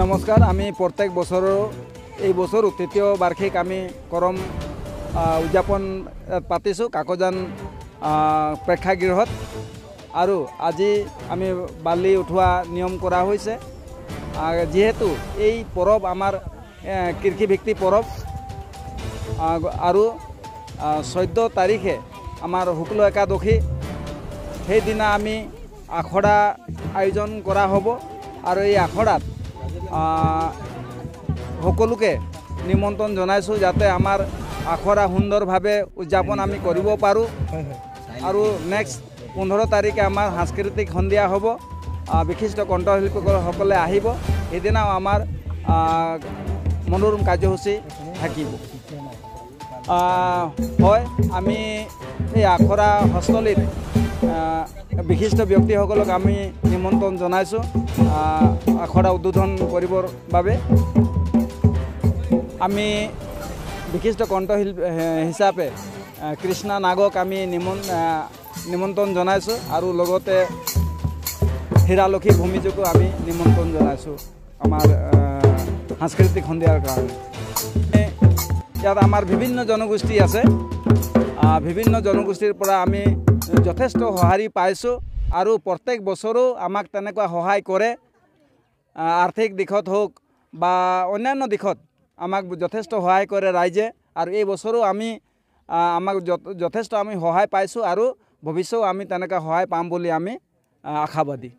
নমস্কাৰ। আমি প্ৰত্যেক বছৰৰ এই বছৰ তৃতীয় বাৰ্ষিক আমি কৰম উদযাপন পাতিছোঁ কাকজান প্ৰেক্ষাগৃহত। আৰু আজি আমি বালি উঠোৱা নিয়ম কৰা হৈছে। যেহেতু এই পৰব আমাৰ কৃষিভিত্তিক পৰব আৰু 14 তাৰিখে আমাৰ শুক্ল একাদশী, সেইদিনা আমি আখৰা আয়োজন কৰা হ'ব। আৰু এই আখৰাত সকলোকে নিমন্ত্ৰণ জনাইছোঁ যাতে আমাৰ আখৰা সুন্দৰভাৱে উদযাপন আমি কৰিব পাৰোঁ। আৰু নেক্সট 15 তাৰিখে আমাৰ সাংস্কৃতিক সন্ধিয়া হ'ব। বিশিষ্ট কণ্ঠশিল্পীসকলে আহিব। সেইদিনাও আমাৰ মনোৰম কাৰ্যসূচী থাকিব। হয়, আমি এই আখৰা হস্তলিত বিশিষ্ট ব্যক্তিসকলক আমি নিমন্ত্ৰণ জনাইছোঁ আখৰা উদ্বোধন কৰিবৰ বাবে। আমি বিশিষ্ট কণ্ঠশিল্পী হিচাপে কৃষ্ণা নাগক আমি নিমন্ত্ৰণ জনাইছোঁ আৰু লগতে হীৰালক্ষী ভূমিজকো আমি নিমন্ত্ৰণ জনাইছোঁ আমাৰ সাংস্কৃতিক সন্ধিয়াৰ কাৰণে। ইয়াত আমাৰ বিভিন্ন জনগোষ্ঠী আছে। বিভিন্ন জনগোষ্ঠীৰ পৰা আমি যথেষ্ট সঁহাৰি পাইছোঁ আৰু প্ৰত্যেক বছৰো আমাক তেনেকুৱা সহায় কৰে। আৰ্থিক দিশত হওক বা অন্যান্য দিশত আমাক যথেষ্ট সহায় কৰে ৰাইজে। আৰু এই বছৰো আমাক যথেষ্ট আমি সহায় পাইছোঁ আৰু ভৱিষ্যতেও আমি তেনেকুৱা সহায় পাম বুলি আমি আশাবাদী।